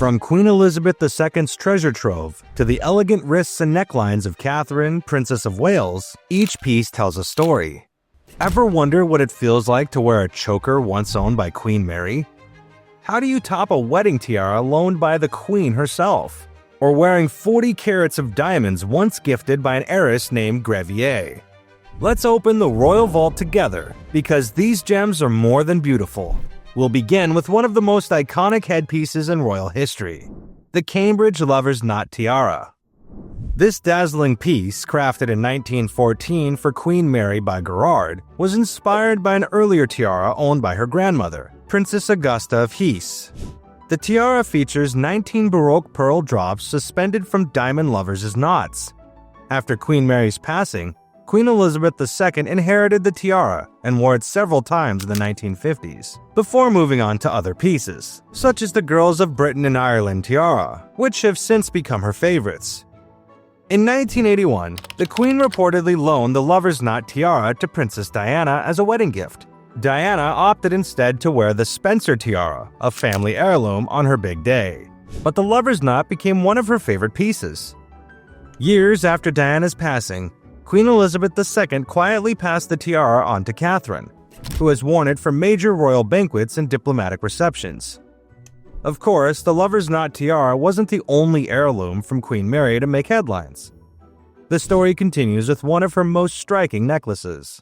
From Queen Elizabeth II's treasure trove to the elegant wrists and necklines of Catherine, Princess of Wales, each piece tells a story. Ever wonder what it feels like to wear a choker once owned by Queen Mary? How do you top a wedding tiara loaned by the Queen herself? Or wearing 40 carats of diamonds once gifted by an heiress named Gravier? Let's open the royal vault together, because these gems are more than beautiful. We'll begin with one of the most iconic headpieces in royal history, the Cambridge Lover's Knot Tiara. This dazzling piece, crafted in 1914 for Queen Mary by Gerard, was inspired by an earlier tiara owned by her grandmother, Princess Augusta of Hesse. The tiara features 19 Baroque pearl drops suspended from diamond lovers' knots. After Queen Mary's passing, Queen Elizabeth II inherited the tiara and wore it several times in the 1950s, before moving on to other pieces, such as the Girls of Britain and Ireland tiara, which have since become her favorites. In 1981, the Queen reportedly loaned the Lover's Knot tiara to Princess Diana as a wedding gift. Diana opted instead to wear the Spencer tiara, a family heirloom, on her big day, but the Lover's Knot became one of her favorite pieces. Years after Diana's passing, Queen Elizabeth II quietly passed the tiara on to Catherine, who has worn it for major royal banquets and diplomatic receptions. Of course, the Lover's Knot tiara wasn't the only heirloom from Queen Mary to make headlines. The story continues with one of her most striking necklaces.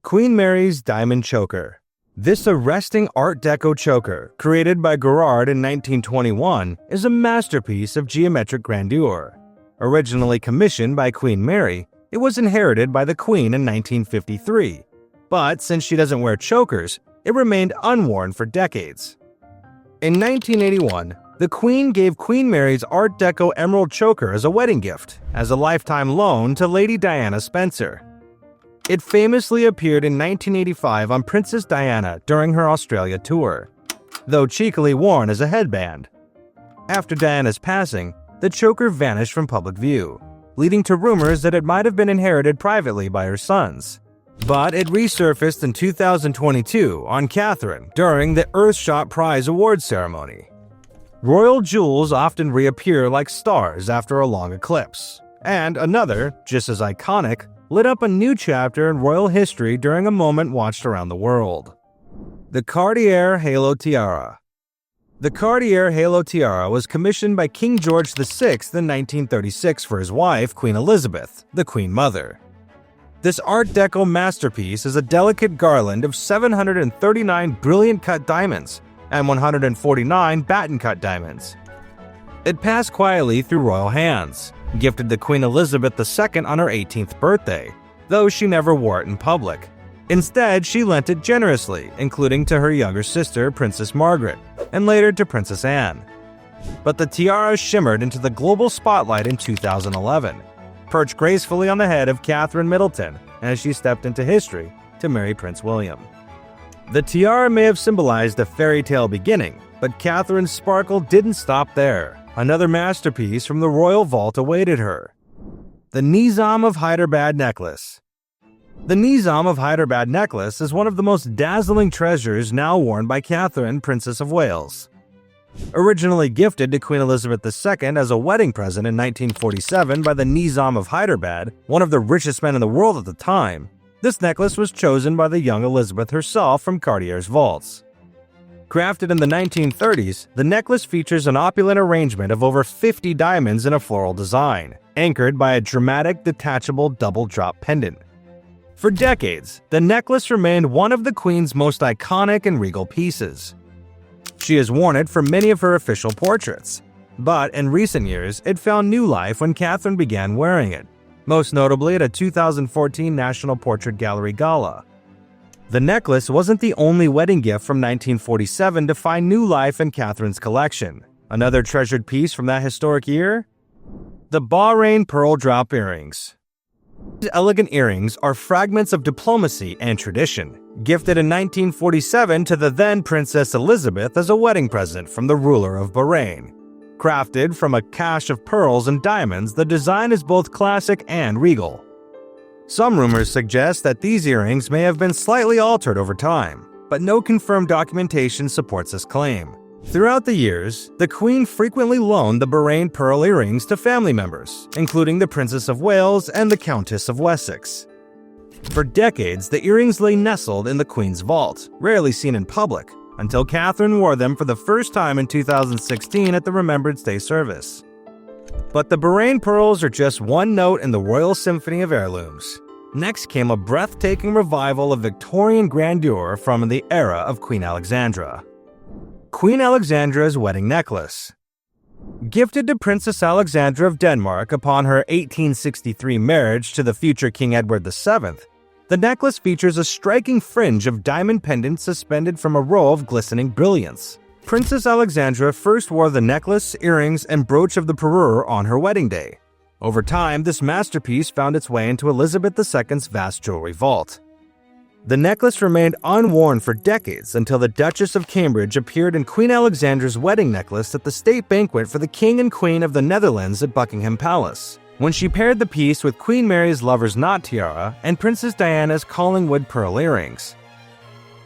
Queen Mary's Diamond Choker. This arresting Art Deco choker, created by Gerard in 1921, is a masterpiece of geometric grandeur. Originally commissioned by Queen Mary, it was inherited by the Queen in 1953, but since she doesn't wear chokers, it remained unworn for decades. In 1981, the Queen gave Queen Mary's Art Deco emerald choker as a wedding gift, as a lifetime loan to Lady Diana Spencer. It famously appeared in 1985 on Princess Diana during her Australia tour, though cheekily worn as a headband. After Diana's passing, the choker vanished from public view, leading to rumors that it might have been inherited privately by her sons. But it resurfaced in 2022 on Catherine during the Earthshot Prize Awards ceremony. Royal jewels often reappear like stars after a long eclipse, and another, just as iconic, lit up a new chapter in royal history during a moment watched around the world. The Cartier Halo Tiara. The Cartier Halo Tiara was commissioned by King George VI in 1936 for his wife, Queen Elizabeth, the Queen Mother. This Art Deco masterpiece is a delicate garland of 739 brilliant cut diamonds and 149 batten-cut diamonds. It passed quietly through royal hands, gifted to Queen Elizabeth II on her 18th birthday, though she never wore it in public. Instead, she lent it generously, including to her younger sister, Princess Margaret, and later to Princess Anne. But the tiara shimmered into the global spotlight in 2011, perched gracefully on the head of Catherine Middleton as she stepped into history to marry Prince William. The tiara may have symbolized a fairy tale beginning, but Catherine's sparkle didn't stop there. Another masterpiece from the royal vault awaited her. The Nisam of Haididerbad necklace. The Nisam of Haididerbad necklace is one of the most dazzling treasures now worn by Catherine, Princess of Wales. Originally gifted to Queen Elizabeth II as a wedding present in 1947 by the Nisam of Haididerbad, one of the richest men in the world at the time, this necklace was chosen by the young Elizabeth herself from Cartier's vaults. Crafted in the 1930s, the necklace features an opulent arrangement of over 50 diamonds in a floral design, anchored by a dramatic detachable double-drop pendant. For decades, the necklace remained one of the Queen's most iconic and regal pieces. She has worn it for many of her official portraits, but in recent years, it found new life when Catherine began wearing it, most notably at a 2014 National Portrait Gallery gala. The necklace wasn't the only wedding gift from 1947 to find new life in Catherine's collection. Another treasured piece from that historic year? The Bahrain Pearl Drop Earrings. These elegant earrings are fragments of diplomacy and tradition, gifted in 1947 to the then Princess Elizabeth as a wedding present from the ruler of Bahrain. Crafted from a cache of pearls and diamonds, the design is both classic and regal. Some rumors suggest that these earrings may have been slightly altered over time, but no confirmed documentation supports this claim. Throughout the years, the Queen frequently loaned the Bahrain pearl earrings to family members, including the Princess of Wales and the Countess of Wessex. For decades, the earrings lay nestled in the Queen's vault, rarely seen in public, until Catherine wore them for the first time in 2016 at the Remembrance Day service. But the Bahrain pearls are just one note in the Royal Symphony of Heirlooms. Next came a breathtaking revival of Victorian grandeur from the era of Queen Alexandra. Queen Alexandra's wedding necklace. Gifted to Princess Alexandra of Denmark upon her 1863 marriage to the future King Edward VII, the necklace features a striking fringe of diamond pendants suspended from a row of glistening brilliants. Princess Alexandra first wore the necklace, earrings, and brooch of the parure on her wedding day. Over time, this masterpiece found its way into Elizabeth II's vast jewelry vault. The necklace remained unworn for decades until the Duchess of Cambridge appeared in Queen Alexandra's wedding necklace at the state banquet for the King and Queen of the Netherlands at Buckingham Palace, when she paired the piece with Queen Mary's lover's knot tiara and Princess Diana's Collingwood pearl earrings.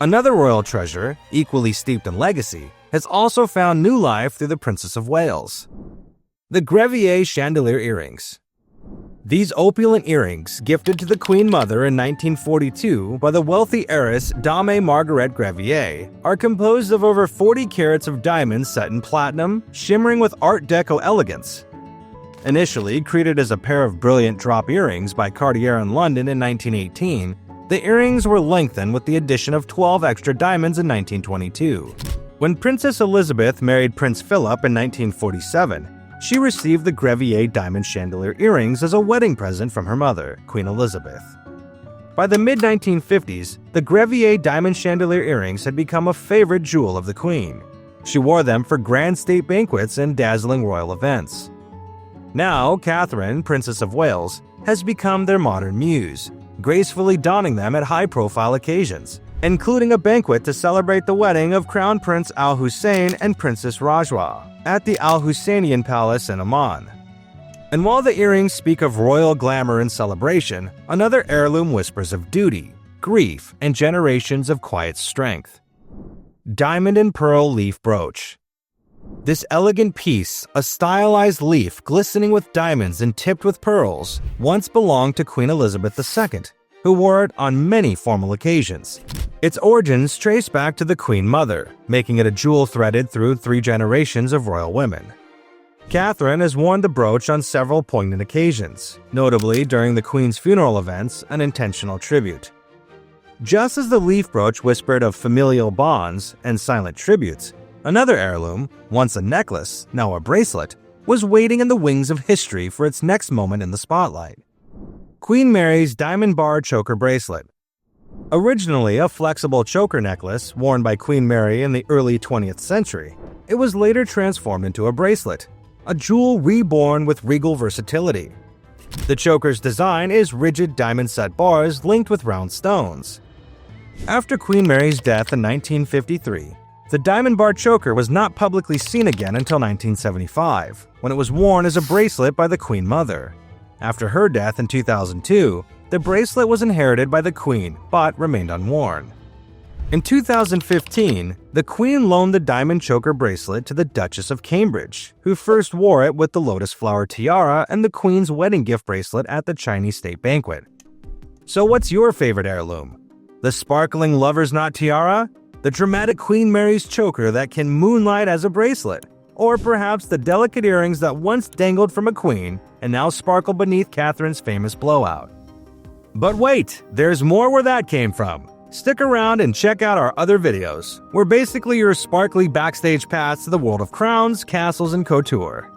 Another royal treasure, equally steeped in legacy, has also found new life through the Princess of Wales. The Gravier Chandelier earrings. These opulent earrings, gifted to the Queen Mother in 1942 by the wealthy heiress Dame Margaret Gravier, are composed of over 40 carats of diamonds set in platinum, shimmering with Art Deco elegance. Initially created as a pair of brilliant drop earrings by Cartier in London in 1918, the earrings were lengthened with the addition of 12 extra diamonds in 1922. When Princess Elizabeth married Prince Philip in 1947, she received the Gravier diamond chandelier earrings as a wedding present from her mother, Queen Elizabeth. By the mid-1950s, the Gravier diamond chandelier earrings had become a favorite jewel of the Queen. She wore them for grand state banquets and dazzling royal events. Now, Catherine, Princess of Wales, has become their modern muse, gracefully donning them at high-profile occasions, including a banquet to celebrate the wedding of Crown Prince Al Hussein and Princess Rajwa at the Al Husseinian Palace in Amman. And while the earrings speak of royal glamour and celebration, another heirloom whispers of duty, grief, and generations of quiet strength. Diamond and Pearl Leaf Brooch. This elegant piece, a stylized leaf glistening with diamonds and tipped with pearls, once belonged to Queen Elizabeth II, who wore it on many formal occasions. Its origins trace back to the Queen Mother, making it a jewel threaded through 3 generations of royal women. Catherine has worn the brooch on several poignant occasions, notably during the Queen's funeral events, an intentional tribute. Just as the leaf brooch whispered of familial bonds and silent tributes, another heirloom, once a necklace, now a bracelet, was waiting in the wings of history for its next moment in the spotlight. Queen Mary's diamond bar choker bracelet. Originally a flexible choker necklace worn by Queen Mary in the early 20th century, it was later transformed into a bracelet, a jewel reborn with regal versatility. The choker's design is rigid diamond-set bars linked with round stones. After Queen Mary's death in 1953, the diamond bar choker was not publicly seen again until 1975, when it was worn as a bracelet by the Queen Mother. After her death in 2002, the bracelet was inherited by the Queen, but remained unworn. In 2015, the Queen loaned the diamond choker bracelet to the Duchess of Cambridge, who first wore it with the lotus flower tiara and the Queen's wedding gift bracelet at the Chinese state banquet. So what's your favorite heirloom? The sparkling lover's knot tiara? The dramatic Queen Mary's choker that can moonlight as a bracelet? Or perhaps the delicate earrings that once dangled from a queen and now sparkle beneath Catherine's famous blowout? But wait, there's more where that came from. Stick around and check out our other videos. We're basically your sparkly backstage pass to the world of crowns, castles, and couture.